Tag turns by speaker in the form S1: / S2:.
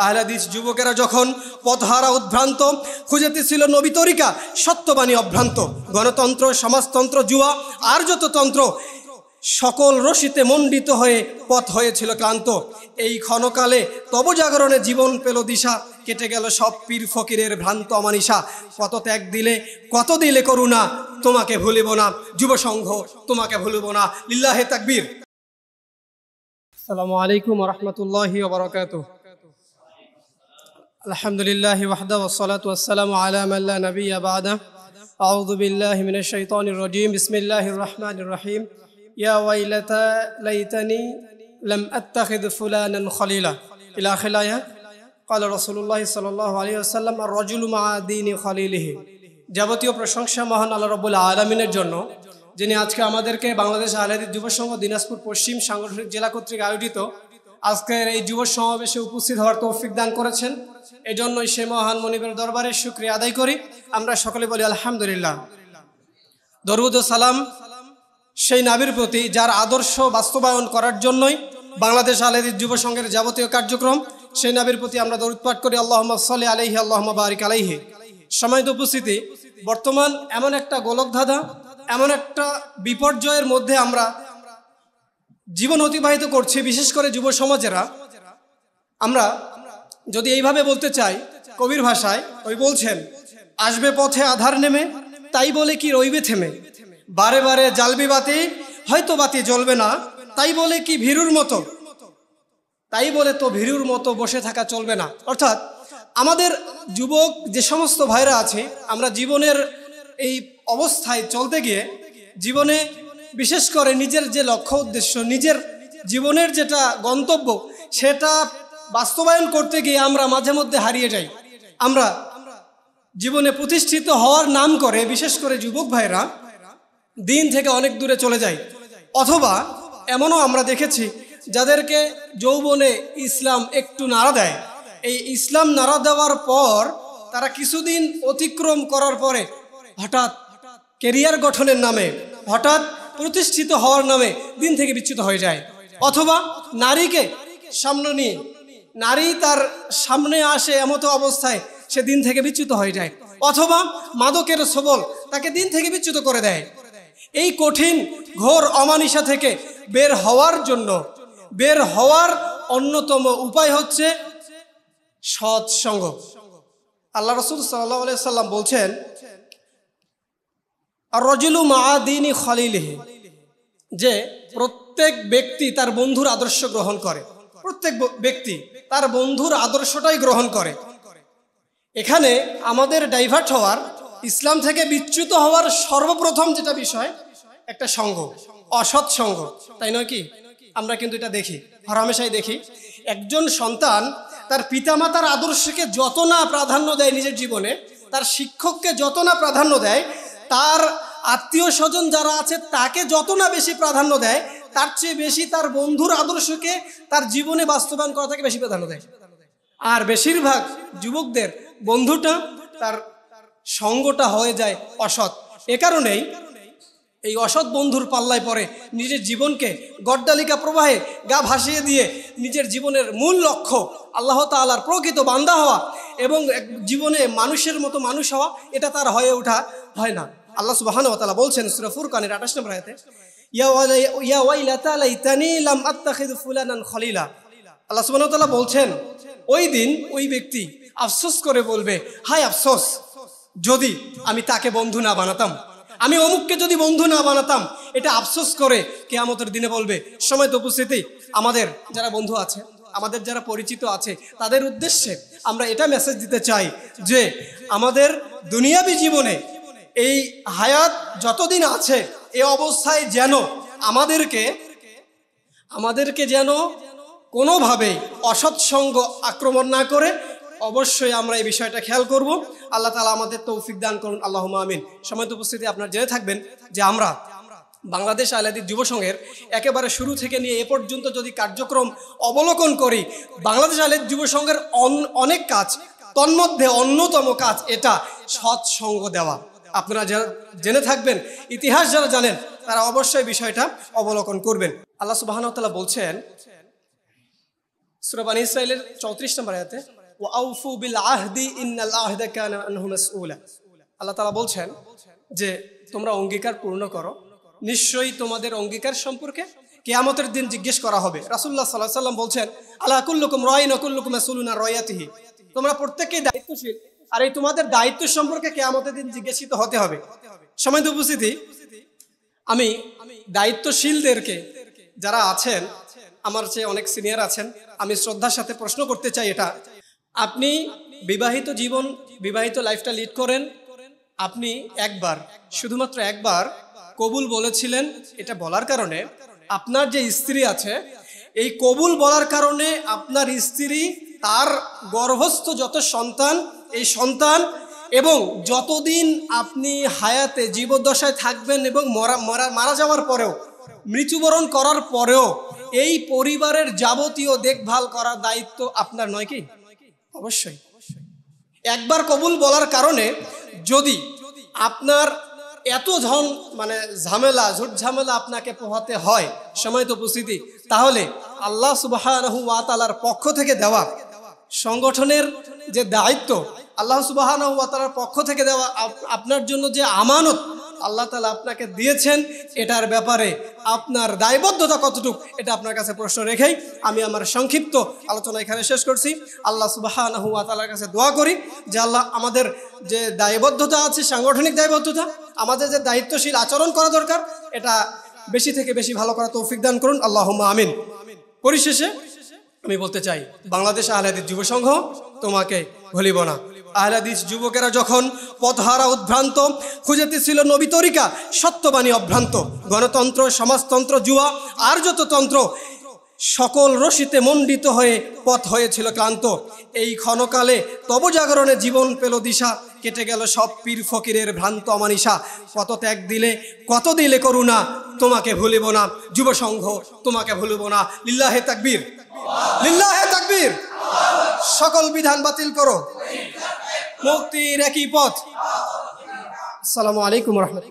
S1: আহলে হাদিস যুবকেরা যখন পথহারা উদ্ভ্রান্ত খুঁজেতেছিল নবী তরিকা, সত্যবাণী অভ্রান্ত, গণতন্ত্র, সমাজতন্ত্র, জুয়া আর যত তন্ত্র, সকল রশিতে মণ্ডিত হয়ে পথ হয়েছিল ক্লান্ত। এই ক্ষণকালে তব জাগরণে জীবন পেল দিশা, কেটে গেল সব পীর ফকিরের ভ্রান্ত অমানিসা। কত ত্যাগ দিলে, কত দিলে করুণা, তোমাকে ভুলিব না যুব সংঘ, তোমাকে ভুলিব না। লিল্লাহে তাকবীর। আসসালামু আলাইকুম ওয়া রাহমাতুল্লাহি ওয়া বারাকাতুহু। আলহামদুলিল্লাহি ওয়াহদা ওয়াসসালাতু ওয়াসসালামু আলা মান লা নাবিয়্যা বা'দা। আউযু বিল্লাহি মিনাশ শাইতানির রাজীম। বিসমিল্লাহির রহমানির রহিম। ইয়া ওয়াইলাতা লাইতানি লাম আত্তাখিদ ফুলানান খলিলা ইলা আখিল আয়াত। ক্বালা রাসূলুল্লাহ সাল্লাল্লাহু আলাইহি ওয়াসাল্লাম আর-রাজুলু মা'a দীনি খলিলিহি। যাবতীয় প্রশংসা মহান আল্লাহ রাব্বুল আলামিনের জন্য, যিনি আজকে আমাদেরকে বাংলাদেশ আহলে হাদিস যুব সংঘ দিনাজপুর পশ্চিম সাংগঠনিক জেলা কর্তৃক আয়োজিত আজকের এই যুব সমাবেশে উপস্থিত হওয়ার তৌফিক দান করেছেন। এজন্যই সে মহান মনিবের দরবারে শুকরিয়া আদায় করি। আমরা সকলে বলি আলহামদুলিল্লাহ। দরুদ ও সালাম সেই নবীর প্রতি, যার আদর্শ বাস্তবায়ন করার জন্যই বাংলাদেশ আহলে হাদিস যুব সংঘের যাবতীয় কার্যক্রম। সেই নবীর প্রতি আমরা দরুদ পাঠ করি, আল্লাহুম্মা সাল্লি আলাইহি আল্লাহুম্মা বারিক আলাইহি। সম্মানিত উপস্থিতি, বর্তমান এমন একটা গোলকধাঁধা, এমন একটা বিপর্যয়ের মধ্যে আমরা জীবন অতিবাহিত করছি, বিশেষ করে যুব সমাজেরা। আমরা যদি এইভাবে বলতে চাই, কবির ভাষায় ওই বলছেন, আসবে পথে আধার নেমে, তাই বলে কি রইবে থেমে, বারে বারে জ্বালবি বাতি, হয়তো বাতি জ্বলবে না, তাই বলে কি ভীরুর মতো, তাই বলে তো ভীরুর মতো বসে থাকা চলবে না। অর্থাৎ আমাদের যুবক যে সমস্ত ভাইরা আছে, আমরা জীবনের এই অবস্থায় চলতে গিয়ে, জীবনে বিশেষ করে নিজের যে লক্ষ্য উদ্দেশ্য, নিজের জীবনের যেটা গন্তব্য, সেটা বাস্তবায়ন করতে গিয়ে আমরা মাঝে মধ্যে হারিয়ে যাই। আমরা জীবনে প্রতিষ্ঠিত হওয়ার নাম করে, বিশেষ করে যুবক ভাইরা দিন থেকে অনেক দূরে চলে যায়। অথবা এমনও আমরা দেখেছি, যাদেরকে যৌবনে ইসলাম একটু নাড়া দেয়, এই ইসলাম নাড়া দেওয়ার পর তারা কিছুদিন অতিক্রম করার পরে হঠাৎ ক্যারিয়ার গঠনের নামে, হঠাৎ প্রতিষ্ঠিত হওয়ার নামে দিন থেকে বিচ্যুত হয়ে যায়। অথবা নারীকে সামনে নিয়ে, নারী তার সামনে আসে এমতো অবস্থায় সে দিন থেকে বিচ্যুত হয়ে যায়। অথবা মাদকের সবল তাকে দিন থেকে বিচ্যুত করে দেয়। এই কঠিন ঘোর অমানিসা থেকে বের হওয়ার জন্য, বের হওয়ার অন্যতম উপায় হচ্ছে সৎসঙ্গ। আল্লাহ রাসূল সাল্লাল্লাহু আলাইহি সাল্লাম বলছেন, আর-রাজুলু মা'a দীনি খলিলিহি, যে প্রত্যেক ব্যক্তি তার বন্ধুর আদর্শ গ্রহণ করে, প্রত্যেক ব্যক্তি তার বন্ধুর আদর্শটাই গ্রহণ করে। এখানে আমাদের ডাইভার্ট হওয়ার, ইসলাম থেকে বিচ্যুত হওয়ার সর্বপ্রথম যেটা বিষয়, একটা সঙ্গ, অসৎ সঙ্গ, তাই নয় কি? আমরা কিন্তু এটা দেখি, হরহামেশাই দেখি, একজন সন্তান তার পিতামাতার আদর্শকে যত না প্রাধান্য দেয় নিজের জীবনে, তার শিক্ষককে যত না প্রাধান্য দেয়, তার আত্মীয় স্বজন যারা আছে তাকে যত না বেশি প্রাধান্য দেয়, তার চেয়ে বেশি তার বন্ধুর আদর্শকে তার জীবনে বাস্তবায়ন করা থেকে বেশি প্রাধান্য দেয়। আর বেশিরভাগ যুবকদের বন্ধুটা, তার সঙ্গটা হয়ে যায় অসৎ। এ কারণেই এই অসৎ বন্ধুর পাল্লায় পড়ে নিজের জীবনকে গড্ডালিকা প্রবাহে গা ভাসিয়ে দিয়ে নিজের জীবনের মূল লক্ষ্য আল্লাহ তাআলার প্রকৃত বান্দা হওয়া এবং জীবনে মানুষের মতো মানুষ হওয়া, এটা তার হয়ে ওঠা হয় না। আল্লাহ সুবহানাহু ওয়া তাআলা বলছেন সূরা ফুরকানের 28 নম্বর আয়াতে, ইয়া ওয়াইলাতা লাইতানি লাম আত্তাখিযু ফুলানান খলিলা। আল্লাহ সুবহানাহু ওয়া তাআলা বলছেন, ওই দিন ওই ব্যক্তি আফসোস করে বলবে, হায় আফসোস, যদি আমি তাকে বন্ধু না বানাতাম, আমি অমুককে যদি বন্ধু না বানাতাম। এটা আফসোস করে কিয়ামতের দিনে বলবে। সময় তো উপস্থিতি, আমাদের যারা বন্ধু আছে, আমাদের যারা পরিচিত আছে, তাদের উদ্দেশ্যে আমরা এটা মেসেজ দিতে চাই যে আমাদের দুনিয়াবী জীবনে এই হায়াত যতদিন আছে, এই অবস্থায় যেন আমাদেরকে যেন কোনোভাবেই অসৎ সঙ্গ আক্রমণ না করে, অবশ্যই আমরা এই বিষয়টা খেয়াল করব। আল্লাহ তাআলা আমাদের তৌফিক দান করুন, আল্লাহুম্মা আমিন। সময় উপস্থিতি, আপনারা জেনে থাকবেন যে আমরা বাংলাদেশ আহলে হাদিস যুব সংঘের একেবারে শুরু থেকে নিয়ে এ পর্যন্ত যদি কার্যক্রম অবলোকন করি, বাংলাদেশ আহলে হাদিস যুব সংঘের অনেক কাজ, তন্মধ্যে অন্যতম কাজ এটা সৎসঙ্গ দেওয়া। আপনারা যারা জেনে থাকবেন, ইতিহাস যারা জানেন, তারা অবশ্যই বিষয়টা অবলোকন করবেন। আল্লাহ সুবহানাহু ওয়া তাআলা বলছেন সূরা বনী ইসরাঈলের 34 নম্বর আয়াতে ওয়া আউফু বিল আহদি ইন্নাল আহদা কানা আনহু মাসউলা। আল্লাহ তাআলা বলছেন যে তোমরা অঙ্গীকার পূর্ণ করো, নিশ্চয়ই তোমাদের অঙ্গীকার সম্পর্কে কিয়ামতের দিন জিজ্ঞেস করা হবে। রাসূলুল্লাহ সাল্লাল্লাহু আলাইহি ওয়াসাল্লাম বলছেন আলা কুল্লুকুম রাইন ওয়া কুল্লুকুম মাসউলুন আন রাইয়াতিহি, তোমরা প্রত্যেককেই দায়িত্বশীল, আর এই তোমাদের দায়িত্ব সম্পর্কে কিয়ামতের দিন জিজ্ঞাসিত হতে হবে। সম্মানিত উপস্থিতি, আমি দায়িত্বশীলদেরকে যারা আছেন, আমার চেয়ে অনেক সিনিয়র আছেন, আমি শ্রদ্ধার সাথে প্রশ্ন করতে চাই এটা, আপনি বিবাহিত জীবন, বিবাহিত লাইফটা লিড করেন, আপনি একবার, শুধুমাত্র একবার কবুল বলেছিলেন, এটা বলার কারণে আপনার যে স্ত্রী আছে, এই কবুল বলার কারণে আপনার স্ত্রী তার গর্ভস্থ যত সন্তান, এই সন্তান এবং যতদিন আপনি হায়াতে জীবদ্দশায় থাকবেন এবং মারা যাওয়ার পরেও, মৃত্যুবরণ করার পরেও এই পরিবারের যাবতীয় দেখভাল করার দায়িত্ব আপনার নয় কি? অবশ্যই। একবার কবুল বলার কারণে যদি আপনার এত ঝামেলা, ঝুট ঝামেলা আপনাকে পোহাতে হয়, সম্মানিত উপস্থিতি, তাহলে আল্লাহ সুবহানাহু ওয়া তাআলার পক্ষ থেকে দেওয়া সংগঠনের যে দায়িত্ব, আল্লাহ সুবহানাহু ওয়া তাআলার পক্ষ থেকে দেওয়া আপনার জন্য যে আমানত আল্লাহ তাআলা আপনাকে দিয়েছেন, এটার ব্যাপারে আপনার দায়বদ্ধতা কতটুকু, এটা আপনার কাছে প্রশ্ন রেখেই আমি আমার সংক্ষিপ্ত আলোচনা এখানে শেষ করছি। আল্লাহ সুবহানাহু ওয়া তাআলার কাছে দোয়া করি যে আল্লাহ আমাদের যে দায়বদ্ধতা আছে, সাংগঠনিক দায়বদ্ধতা, আমাদের যে দায়িত্বশীল আচরণ করা দরকার, এটা বেশি থেকে বেশি ভালো করা তৌফিক দান করুন, আল্লাহুম্মা আমিন। পরিশেষে আমি বলতে চাই, বাংলাদেশ আহলে হাদিস যুব সংঘ তোমাকে ভুলিব না। আহলে হাদিস যুবকেরা যখন পথহারা উদ্ভ্রান্ত খুঁজেতেছিল নবী তরিকা, সত্যবাণী অভ্রান্ত, গণতন্ত্র, সমাজতন্ত্র, জুয়া আর যত তন্ত্র, সকল রশিতে মণ্ডিত হয়ে পথ হয়েছিল ক্লান্ত। এই ক্ষণকালে তব জাগরণে জীবন পেল দিশা, কেটে গেল সব পীর ফকিরের ভ্রান্ত অমানিসা। কত ত্যাগ দিলে, কত দিলে করুণা, তোমাকে ভুলিব না যুব সংঘ, তোমাকে ভুলিব না। লিল্লাহে তাকবীর, লিল্লাহে তাকবীর। সকল বিধান বাতিল করো, মুক্তির একই পথ। আসসালামু আলাইকুম ওয়া রাহমাতুল্লাহ।